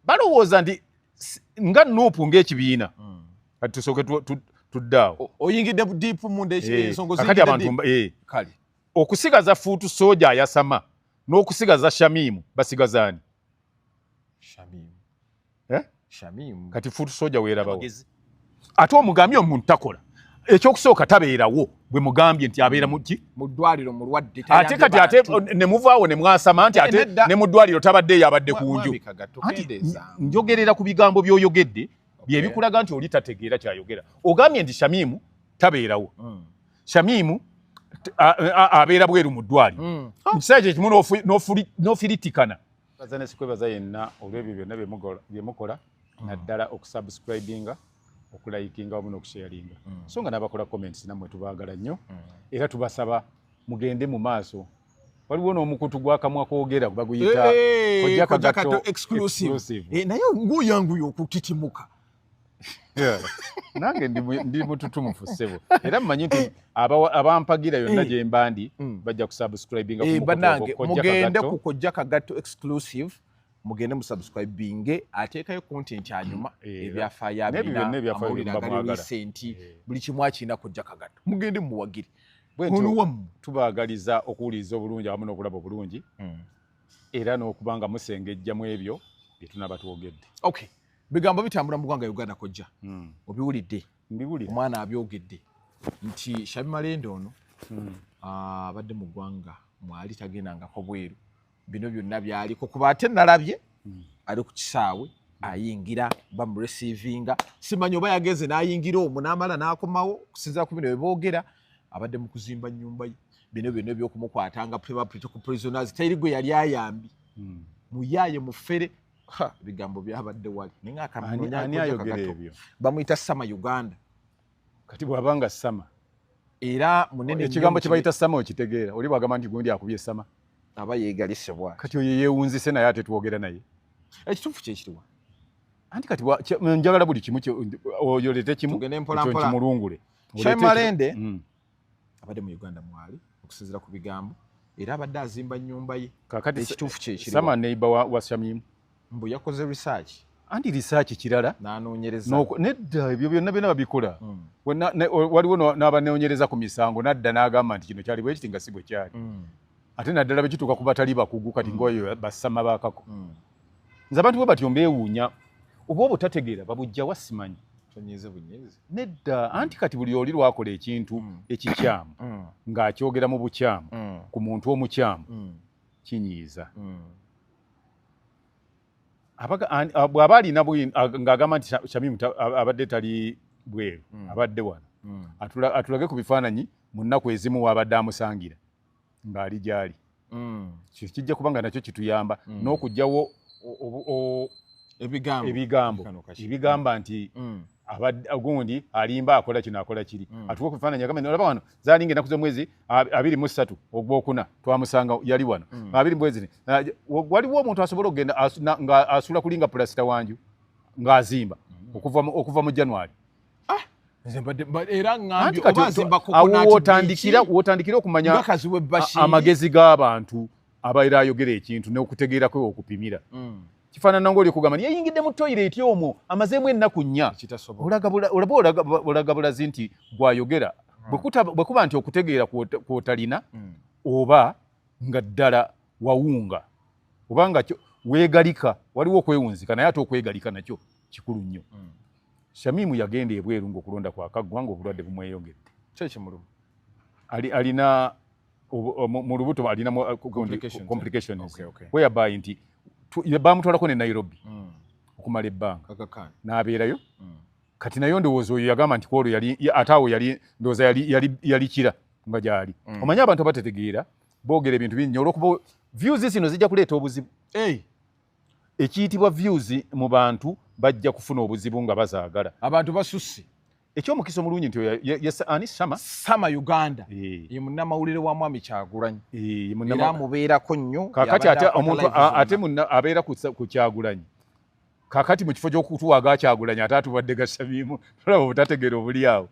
balowooza nti nga Nuupu ng'ekibiina kati tusooke tuddaawo oyingidde deep munda ensongo kati abantu kale okusigaza Fuutu Sooja ayasama n'okusigaza Shamimu basigazaani Shamimu kati Fuutu Sooja weerabawo ate omugambye omuntu takola ekyokusooka tabeerawo bwe mugambye nti abeera mu ddwaliro mulwadde ate kati ate ne muvaawo ne mwasama nti ate ne mu ddwaliro tabaddeeyo abadde ku nju njogerera ku bigambo by'oyogedde bye bikulaga nti oli tategeera kyayogera ogambye nti Shamimu tabeerawo Shamimu abeera bweru mu ddwaliro mu kiseera kye kimu n'ofiritikana bazane sikwebaza yenna olw'ebyo byonna bye mukola naddala okusubscribinga okulayikinga wamu n'okusharinga so nga n'abakola comments nammwe tubaagala nnyo era tubasaba mugende mu maaso waliwo n'omukutu gwakamwa koogera baguyita Kojjakato exclusive naye nguyanguyo okutitimuka nange ndi mututumufu ssebo era mmanyi nti abampagira yonna gye mbandi bajja kusubscribinga bannange mugende ku Kojjakato exclusive mugende mu subscribinge ateekayo content anyuma ebyafaayo abina amawulire agali recent buli kimu akina Kojjakato mugende muwagire bwetyo tubaagaliza okuwuliriza obulungi awamu n'okulaba obulungi era n'okubanga musengejja mu ebyo bye tunaba twogedde okay bigambo bitambula mu ggwanga Uganda kojja obiwulidde mbiwulira omwana abyogedde nti Shabi Malende ono abadde mu ggwanga mwali tagendangako bweru bino byonna byaliko kuba ate nalabye ali ku kisaawe ayingira bamurecevinga simanyi oba yageze n'ayingira omwo n'amala n'akomawo kusinziira ku bino bye boogera abadde mu kuzimba nnyumba ye bino byonna by'okumukwatanga political prisoners tayiri gwe yali ayambi muyaaye mufere bigambo byabadde wali ani ayogera ebyo bamuyita Sama Uganda kati bw'abanga Sama era munene ekigambo kye bayita Sama okitegeera oli bwagamba nti gundi akubye Sama aba yeegalise bwa kati oyo yeewunzise naye ate twogera naye ekituufu kyekiriwa anti kati njagala buli kimu oyolete kimu kimulungule Shabi Malende abadde mu Uganda mwali okusinziira ku bigambo era abadde azimba nnyumba ye kakati ekituufu kyekiriwa Sama neiba wa Shamimu mbu yakoze research anti research kirala n'anoonyereza nedda ebyo byonna babikola waliwo n'abanoonyereza ku misango nadda n'agamba nti kino kyali bwe kiti nga si bwe kyali ate naddala bwe kituuka ku batali bakugu kati ng'oyo basama baakako nze abantu bwe batyo mbeewuunya oba obutategeera babujjawa simanyi nedda anti kati buli oli lwakola ekintu ekikyamu ng'akyogera mu bukyamu ku muntu omukyamu kinyiiza bw'aba alina ng'agamba nti Shamimu abadde tali bweru abadde wano atulage ku bifaananyi mu nnaku ezimu wabadde amusangira ng'ali gy'ali kijja kubanga nakyo kituyamba n'okugyawo ebigamba nti gundi alimba akola kino akola kiri atuwa ku bifaananyi agamba olaba wano zaalinga ennaku z'omwezi 23 ogwokuna twamusanga yali wano 20 waliwo omuntu asobola okugenda ng'asula kulinga pulasita wanju ng'azimba okuva mu January wotandikira okumanya amagezi g'abantu abaira ayogera ekintu n'okutegeerako okupimira kifaanana ng'oli okugamba yayingidde mu toyireti omwo amazeemu ennaku nnya olaga bulazi nti bw'ayogera bwe kuba nti okutegeera kw'otalina oba nga ddala wawunga oba nga weegalika waliwo okwewunzika naye ate okwegalika nakyo kikulu nnyo Shamimu yagenda ebweru ng'okulonda kwakaggwa ng'obulwadde bumweyongedde alina mu lubuto alina complications whereby nti bamutwalako ne Nairobi okumala ebbanga n'abeerayo kati nayo ndowooza oyo yagamba nti kwolwo ate awo ndowooza yali kira nga gyali omanyi abantu abatetegeera boogera ebintu bingi olwokuba views zino zijja kuleeta obuzibu ekiyitibwa views mu bantu bajja kufuna obuzibu nga bazaagala abantu basusse ekyomukisa omulungi nti ani Sama Uganda ye munnamawulire wa Mwami Kyagulanyi era mubeerako nnyo kakati ate omuntu ate abeera ku Kyagulanyi kakati mu kifo ky'okutuwaga Kyagulanyi ate atubadde ga Shamimu olaba obutategeera obuli awo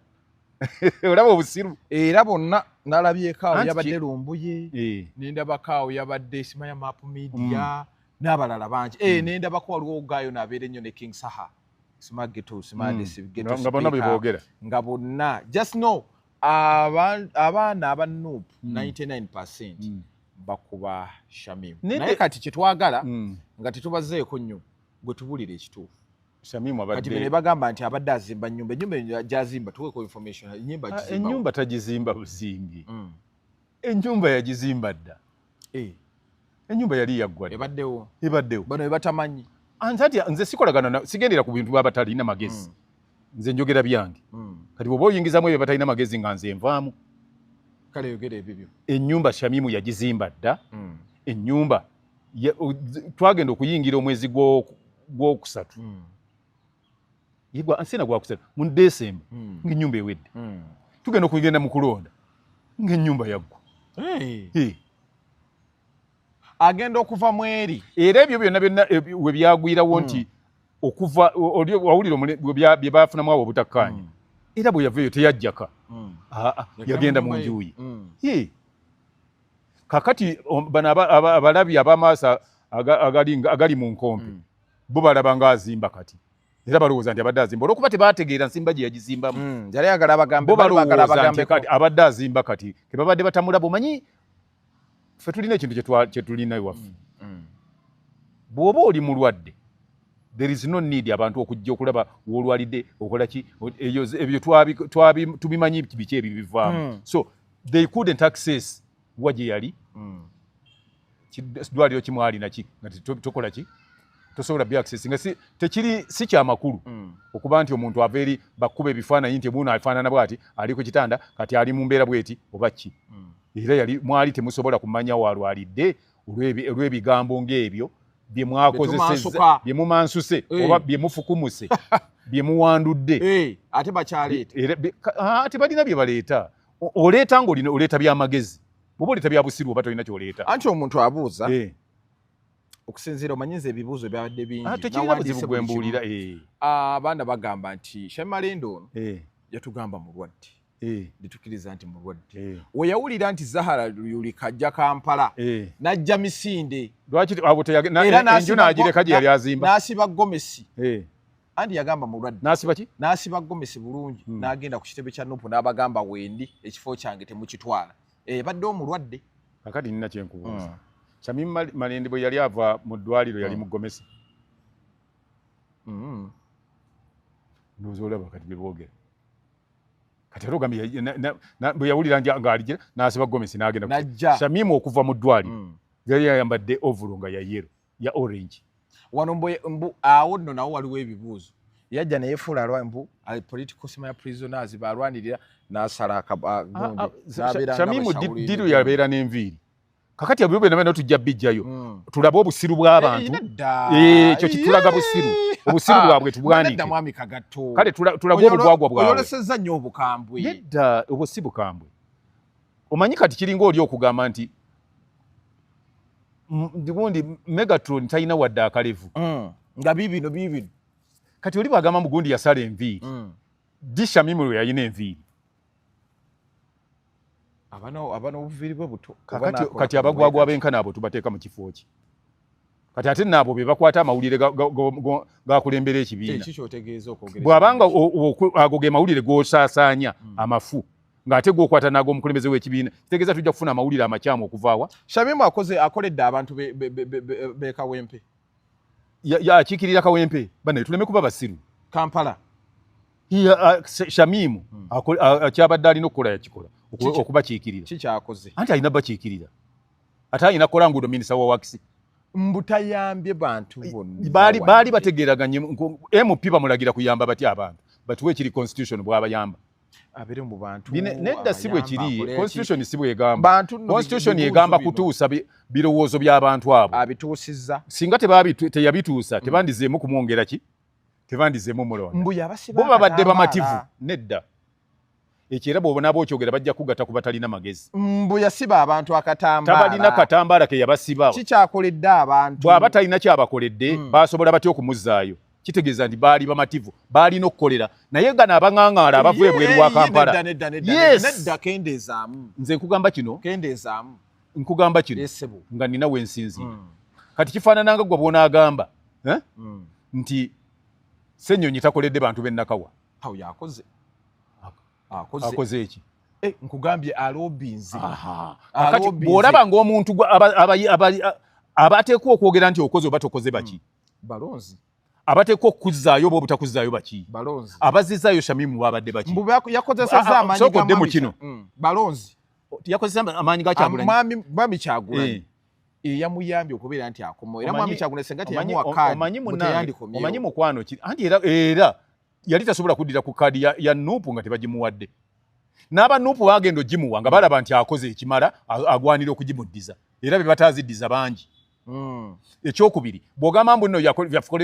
olaba obusiru era bonna nalabyeko awo yabadde Lumbuye nindabako awo yabadde Simaya Map Media n'abalala bangi nenda bakwaliwo gayo nabeere nnyo ne King Saha Smageto Smadesi Geto nga bonna beboogera nga bonna just know abaana aba Nuupu 99% bakuba Shamim naye kati kyetwagala nga tetubazeeko nnyo gwe tubulira ekituufu Shamim abadde kati bene bagamba nti abadde azimba ennyumba gyazimba tuweeko information ennyumba tagizimba buzimbi ennyumba yagizimba dda ennyumba yali yaggwa ebaddewo bano ebatamanyi anzati nze sikolagana sigendera ku bintu babatalina magezi nze njogera byange kati bwoba oyingizamu ebyo batalina magezi nga nze nvaamu kale yogera ebibyo ennyumba Shamimu yagizimba dda ennyumba twagenda okuyingira omwezi gwokusatu yegwa ansina gwakusatu mu December ng'ennyumba ewedde tugenda okugenda mu kulonda ng'ennyumba yaggwa agenda okuva mweri era ebyo byonna we byagwirawo nti okuva wawulira bye bafunamu abo obutakkaanya era bwe yaveeyo teyajjaka yagenda mu njuyi kakati bano abalabi ab'amaaso agali mu nkompe bo balaba ng'azimba kati era balowooza nti abadde azimba olwokuba tebaategeera nsimba gye yagizimbamu yali ayagala abagambe bo balowooza nti kati abadde azimba kati ke babadde batamulaba omanyi ffe tulina ekintu kye tulina ewaffe bw'oba oli mulwadde there is no need abantu okujja okulaba w'olwalidde okola ki ebyo tubimanyi biki ebyo bivaamu so they couldn't access wa gye yali dwaliro kimwali naki nga tokola ki tosobola bya access nga si kyamakulu okuba nti omuntu ava eri bakkuba ebifaananyi nti ebuuno afaanana bw'ati ali ku kitanda kati ali mu mbeera bw'eti oba ki era yali mwali temusobola kumanya walwalidde olw'ebigambo ng'ebyo bye mwakozesezza bye mumansuse oba bye mufukumuse bye muwandudde ate bakyaleeta tebalina bye baleeta oleeta ng'oleeta by'amagezi bw'oba oleeta bya busiru oba tolina ky'oleeta anti omuntu abuuza okusinziira omanyiza ebibuuzo byabadde bingi tekirina buzibu bwe mbuulira abaana bagamba nti Shamim Malende ono yatugamba mulwadde litukkiriza nti mulwadde we yawulira nti Zahara Luyulika ajja Kampala n'ajja Misinde enju n'agireka gye yali azimba n'asiba Gomesi anti yagamba mulwadde n'asiba ki n'asiba Gomesi bulungi n'agenda ku kitebe kya Nuupu n'abagamba wendi ekifo kyange temukitwala badde omulwadde kakati nina kyenkubuuza Shamim Malende bwe yali ava mu ddwaliro yali mu Gomesi ndowooza olaba kati bye boogera kati ate ogambye bwe yawulira ng'aligira n'asiba Gomesi n'agenda Shamim okuva mu ddwaliro yali yayambadde ovolo nga ya yero ya orange wano awo nno nawo waliwo ebibuuzo yajja neyefuula mbu political sima ya prisoners balwanirira n'asala akagonde Shamimu diru yabeera n'enviiri kakati abyo byonna tujja bijjayo tulabe obusiru bw'abantu ekyo kitulaga busiru obusiru bwabwe tubwanike kale tulaga obugwagwa bwabwe oyolesezza nnyo obukambwe nedda obwo si bukambwe omanyi kati kiringa oli okugamba nti gundi Megatron talina wadde akalevu nga bibino kati oli bwagamba mugundi yasala enviiri di Shamimu lwe yalina enviiri abana obuviiri bwe buto kati abagwagwa b'enkana abo tubateeka mu kifo ki kati ate naabo be bakwata amawulire gakulembera ekibiina bw'abanga ago ge mawulire g'osaasaanya amafu ng'ate gwokwata nago omukulembeze w'ekibiina kitegeeza tujja kufuna amawulire amakyamu okuva wa Shamimu akoledde abantu be Kawempe yakiikirira Kawempe bane tuleme kuba basiru Kampala Shamimu kyabadde alina okukola yakikola okubakiikirira kikyakoze anti alina bakiikirira ate alina kukola nguudo minisita wa wakisi mbutayambye bantu baali bategeeraganye MP bamulagira kuyamba batya abantu batuwe ekiri constitution bw'abayamba abere mu bantu nedda si bwe kiri constitution si bwe egamba constitution egamba kutuusa birowoozo by'abantu abo abituusizza singa teyabituusa tebandizeemu kumwongera ki tebandizeemu mulonda bo babadde bamativu nedda ekyo era bw'obona bw'okyogera bajja kugatta ku batalina magezi mbu yasiba abantu akatambaala tabalina katambaala ke yabasiba kikyakoledde abantu bw'aba talina kyabakoledde basobola batya okumuzzaayo kitegeeza nti baali bamativu baalina okukolera naye gano abaŋŋaŋaala abavuye bweru wa Kampala nedda kendeezaamu nze nkugamba kino kendeezaamu nkugamba kino nga nina wensinzira kati kifaanana nga gwe bw'onaagamba nti Ssenyonyi takoledde bantu b'e Nakawa. Awo yakoze. Akoze eki? Nkugambye alobinze. Kati bw'olaba ng'omuntu abateekwa okwogera nti okoze oba tokoze baki? Balonzi. Abateekwa okuzzaayo oba obutakuzzaayo baki? Balonzi. Abazizzaayo Shamimu babadde baki? Yakozesezza amaanyi ga sokodde mu kino. Balonzi. Yakozesa amaanyi ga Kyagulanyi. Mwami Kyagulanyi. Eyamuyambye okubeera nti akomawo. Era Mwami Kyagulanyi senga teyamuwa kaadi. Omanyi mukwano ki? Anti era yali tasobola kuddira ku kaadi ya Nuupu nga tebagimuwadde. N'aba Nuupu bagenda ogimuwa nga balaba nti akoze ekimala agwanira okugimuddiza. Era be bataziddiza bangi. Ekyokubiri bw'ogamba mbu nno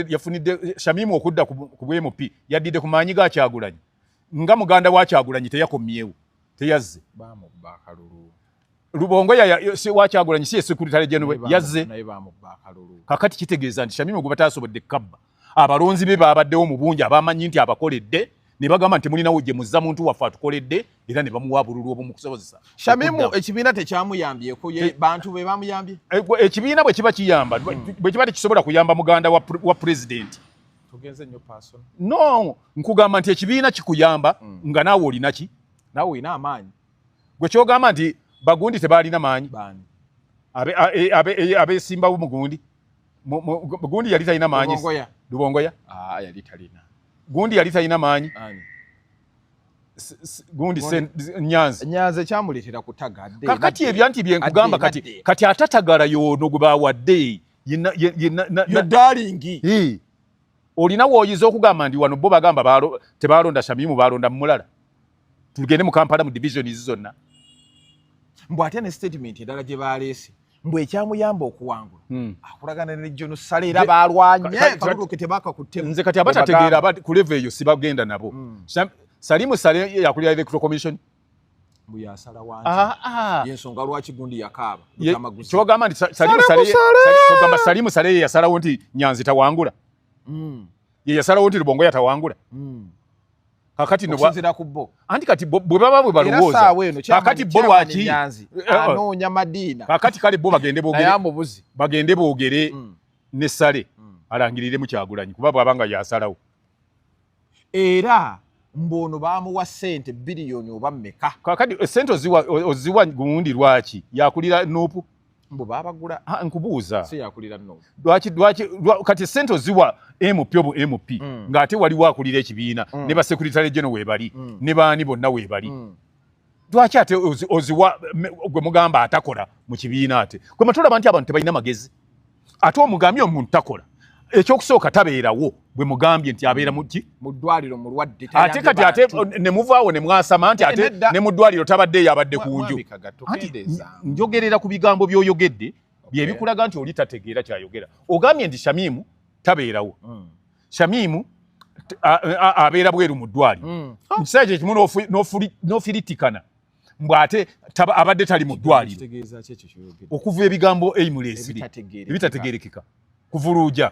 yafunidde Shamimu okudda ku bwMP yaddidde ku maanyi ga Kyagulanyi nga muganda wa Kyagulanyi teyakomyewo teyazze. Bamubba akalulu. Rubongoya wa Kyagulanyi si Secretary General yazze. Naye bamubba akalulu. Kakati kitegeeza nti Shamimu gwe batasobodde kabba. Abalonzi be babaddewo mu bungi abamanyi nti abakoledde ne bagamba nti mulinawo gye muzza muntu waffe atukoledde era ne bamuwa bululu obumukusobozesa. Shamimu ekibiina tekyamuyambyeko ye bantu be bamuyambye. Ekibiina bwe kiba kiyamba bwe kiba tekisobola kuyamba muganda wa president. Tugenze nnyo person. No, nkugamba nti ekibiina kikuyamba nga naawe olina ki? Naawe olina amaanyi. Gwe kyogamba nti Bagundi tebaalina maanyi. Bani. Abeesimbawo Mugundi. Gundi yali talina maanyi. Lubongoya. Yali talina. Gundi yali talina maanyi. Gundi Nyanzi kyamuleetera kutagadde. Kakati ebyanti bye nkugamba kati atatagala yono gwe baawadde ye darling. Olina w'oyiza okugamba nti wano bo bagamba tebaalonda Shamimu baalonda mulala. Tugende mu Kampala mu division zonna. Mbw ate ne statement endala gye baleese mbw ekyamuyamba okuwangula akulagana ne John Sale era baalwanye kabuduke tebaka kutte nze kati abatategeera ku level eyo sibagenda nabo. Salimu Sale yakulira Electoral Commission mbw yasala wanti yensonga lwaki Gundi yakaaba amaguzi kyogamba nti Salimu Sale yasalawo nti Nyanzi tawangula ye yasalawo nti Lubongoya tawangula. Kakati no bwa kubbo anti kati bwe baba bwe balowooza kakati bo lwaki anoonya Madina kakati kale bo bagende boogere ne Sale alangirire mu Kyagulanyi kuba bwabanga yasalawo era mbono baamuwa ssente biliyoni oba mmeka. Kakati ssente oziwa Gundi lwaki yakulira Nuupu mbo babagula nkubuuza si yakulira Nuupu lwaki kati ssente oziwa MP obu MP ng'ate waliwo akulira ekibiina ne ba Secretary General weebali ne baani bonna weebali lwaki ate oziwa gwe mugamba atakola mu kibiina ate gwe matolaba nti abantu tebalina magezi ate omugambye omuntu takola ekyokusooka tabeerawo bwe mugambye nti abeera mu ddwaliro mulwadde ate kati ate ne muvaawo ne mwasama nti ate ne mu ddwaliro tabaddeeyo abadde ku nju. Njogerera ku bigambo by'oyogedde bye bikulaga nti oli tategeera kyayogera. Ogambye nti Shamimu tabeerawo. Shamimu abeera bweru mu ddwaliro. Mu kiseera kye kimu n'ofiritikana mbw ate abadde tali mu ddwaliro. Okuva ebigambo eimuleesire ebitategeerekeka kuvuluuja.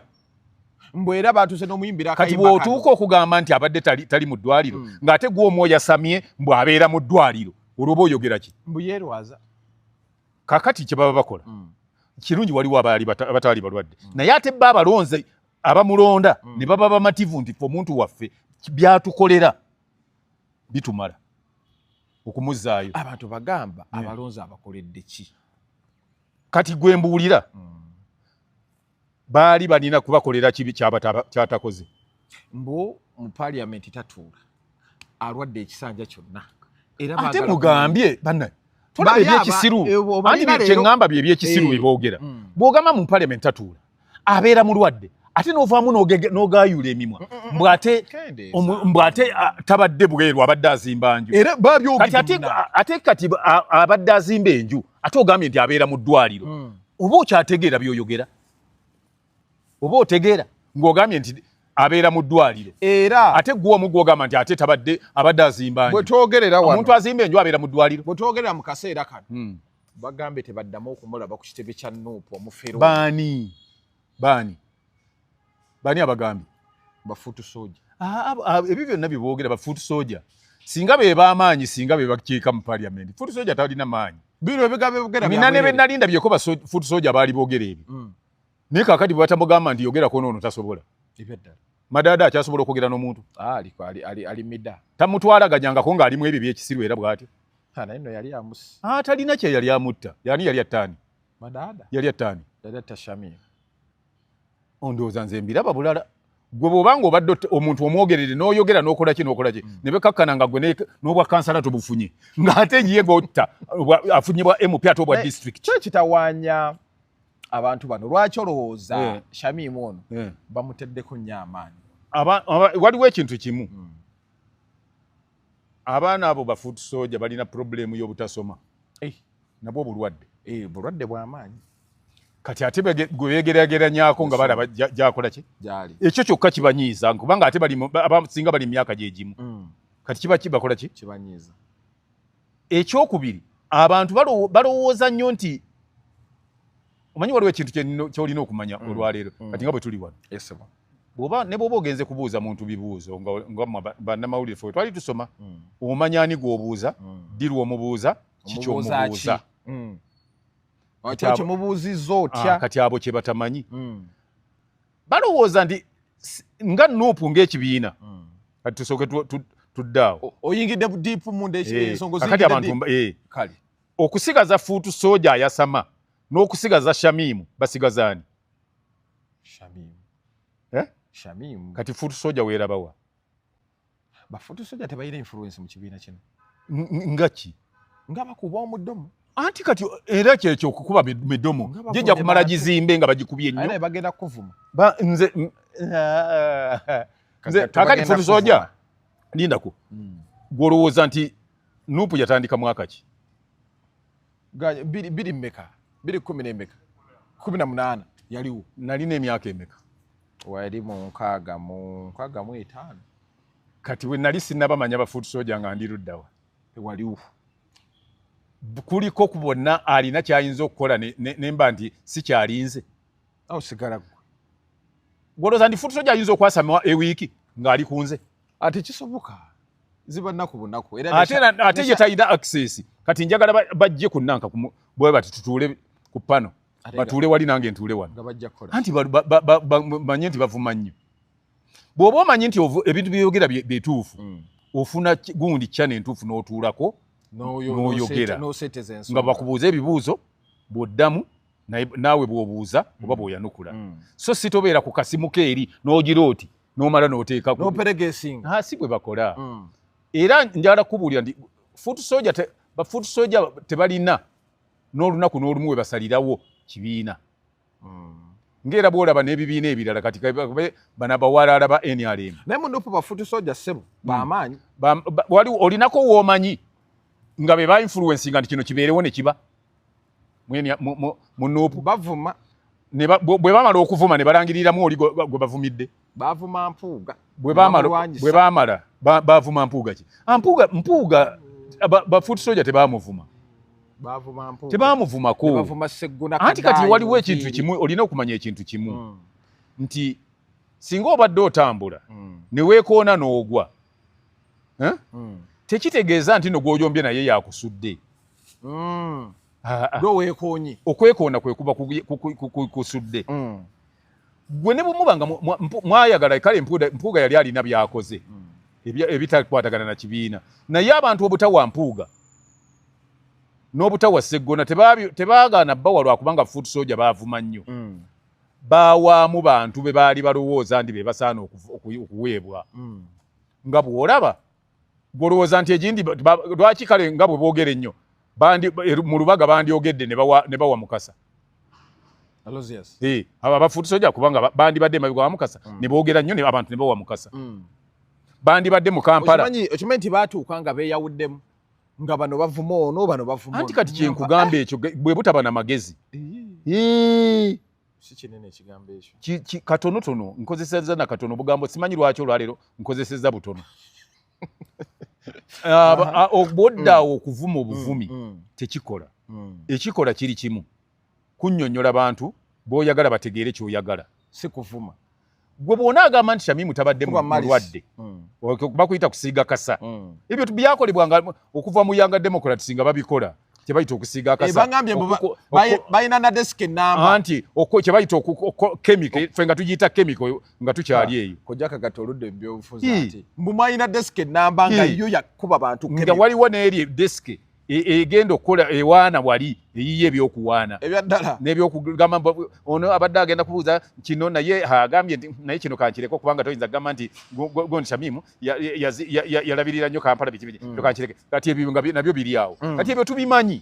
Mbwera batuse n'omuyimbira kati bw'otuuka okugamba nti abadde tali mu ddwaliro ng'ate gw'omwo yasamye mbw abeera mu ddwaliro olwoba oyogera ki? Mbu yeerwaza. Kakati kye baba bakola kirungi waliwo abataali balwadde naye ate bba abalonze abamulonda ne baba bamativu nti omuntu waffe byatukolera bitumala okumuzzaayo. Abantu bagamba abalonze abakoledde ki? Kati gwe mbuulira baali balina kubakolera kibi kyatakoze. Mbu mu parliament tatuula alwadde ekisanja kyonna era ate mugambye banna tulabe ebyekisiru anti kyeŋŋamba bye ebyekisiru eboogera bw'ogamba mu parliament tatuula abeera mulwadde ate n'ovaamu n'ogaayula emimwa mbw ate tabadde bweru abadde azimba nju ate kati abadde azimba enju ate ogambye nti abeera mu ddwaliro oba okyategeera byoyogera oba otegeera ng'ogambye nti abeera mu ddwaliro era ate gwe omu gw'ogamba nti ate abadde azimba nju. Bwe twogerera wano omuntu azimba enju abeera mu ddwaliro. Bwe twogerera mu kaseera kano bagambe tebaddamu okumulaba ku kitebe kya Nuupu omufero. Baani abagambye? Bafuutu soja. Ebyo byonna bye boogera bafuutu soja singa be b'amaanyi singa be bakiika mu parliament. Fuutu soja talina maanyi. Bino ebigambo ebigera nina ne be nalinda byeko bafuutu soja baali boogera ebyo. naye kaakati bwe batamugamba nti yogerako n'ono tasobola Madada akyasobola okwogera n'omuntu ali mida tamutwalaganyangako ng'alimu ebyo by'ekisiru era bw'atyo naye nno yali amusi talina kye yali amutta yani yali attaani Madada yali attaani Shamim ondowooza nze mbiraba bulala gwe bw'obanga obadde omuntu omwogerere n'oyogera n'okola ki ne bekakkana nga gwe n'obwa kansala tobufunye ng'ate ye ng'otta afunye bwa MP ate obwa district kyo kitawaanya abantu bano lwaki olowooza Shamim ono bamuteddeko nnyo amaanyi waliwo ekintu kimu abaana abo bafuut soja balina problemu y'obutasoma nabwo bulwadde bw'amaanyi kati ate gwe begeraageranyako nga balaba gyakola ki ekyo kyokka kibanyiiza kubanga ate abasinga bali myaka gyegimu kati kiba kibakola ki kibanyiiza ekyokubiri abantu balowooza nnyo nti omanyi waliwo ekintu kyolina okumanya olwaleero kati nga bwe tuli wano ne bw'oba ogenze kubuuza muntu bibuuzo nga bannamawulire fe twali tusoma omanya ani gw'obuuza ddirwa omubuuza kikyomubuuza kyomubuuzizza otya kati abo kye batamanyi balowooza nti nga Nuupu ng'ekibiina kati tusooke tuddaawo oyingidde diipu munda ensonga kati abantu kale okusigaza fuutu soja ayasama n'okusigaza Shamimu basigazaani Shamim kati fuutu soja weerabawa bafuutu soja tebalina influence mu kibiina kino ngaki nga bakuba omudomo anti kati era kyekyo okukuba midomo jejja kumala gizimbe nga bagikubye nnyo bagenda kuvuma nze kakati fuutu soja lindako gw'olowooza nti Nuupu yatandika mwaka ki biri mmeka 18 yaliwo nalina emyaka emeka wali mu 65 kati we nali sinnabamanya bafuutu soja nga ndi luddawa waliwo kuliko ku bonna alina kyayinza okukola nemba nti si kyalinze sigala gwolooza nti fuutu soja ayinza okwasama ewiiki ng'ali kunze ate kisoboka ziba nnaku bunaku ate ye talina access kati njagala bajje ku Nanka bwe bati tutuule ku pano batuule wali nange ntuule wano anti bamanye nti bavuma nnyo bw'oba omanyi nti ebintu byeyogera byetuufu ofuna gundi kyana entuufu n'otuulako n'oyogera nga bakubuuza ebibuuzo bw'oddamu naawe bw'obuuza oba bw'oyanukula so si tobeera ku kasimu keeri n'ogira oti n'omala n'oteeka si bwe bakola era njagala kubuulira nti bafuutu soja tebalina n'olunaku n'olumu we basalirawo kibiina ng'era bw'olaba n'ebibiina ebirala kati bana bawalaala ba NRM naye mu Nuupu bafuutu soja ssebo b'amaanyi waliwo olinako w'omanyi nga be ba influencinga nti kino kibeerewo ne kiba mu Nuupu bavuma bwe baamala okuvuma ne balangiriramu oli gwe bavumidde bavuma Mpuuga bwe baamala bavuma Mpuuga ki Mpuuga bafuutu soja tebaamuvuma tebamuvumako anti kati waliwo ekintu kimu olina okumanya ekintu kimu nti singa obadde otambula ne weekoona n'ogwa tekitegeeza nti no gw'oyombye naye yakusudde okwekoona kwe kuba kusudde gwe ne bumuba nga mwayagala kale Mpuuga yali alina byakoze ebitakwatagana na kibiina naye abantu obutawa Mpuuga n'obutawa Sseggona tebaagaana bbawa lwakubanga fuutu soja baavuma nnyo baawaamu bantu be baali balowooza nti be basaana okuweebwa nga bw'olaba gw'olowooza nti egindi lwaki kale nga bwe boogera ennyo mu Lubaga bandyogedde ne bawa Mukasa abo abafuutu soja kubanga bandibadde emabega wa Mukasa ne boogera nnyo abantu ne bawa Mukasa bandibadde mu Kampala okimanyi nti baatuuka nga beeyawuddemu nga bano bavuma ono bano bavuma anti kati kyenkugamba ekyo bwe butaba na magezi si kinene ekigambo ekyo katonotono nkozeseza na katono bugambo simanyi lwaki olwaleero nkozeseza butono obwoddaawo okuvuma obuvumi tekikola ekikola kiri kimu kunnyonnyola bantu b'oyagala bategeere ky'oyagala si kuvuma gwe bw'onaagamba nti Shamimu tabadde mulwadde bakuyita kusiiga kasa ebyo byakolebwanga okuva mu Yanga Democrats nga babikola kyebayita okusiiga akasa bangambye bayina na desk enamba anti kyebayita chemical ffe nga tugiyita chemical nga tukyali eyo kojja kagata oludde ebyobufuzi ati mbu mwayina desk enamba nga yo yakuba bantu nga waliwo n'eri desk egenda okukola ewaana wali eyiye ebyokuwaana ebyaddala n'ebyokugamba ono abadde agenda kubuuza kino naye agambye nti naye kino kankireko kubanga toyinza kugamba nti Gondi Shamimu yalabirira nnyo Kampala biki kankireke kati ebyo nabyo biri awo kati ebyo tubimanyi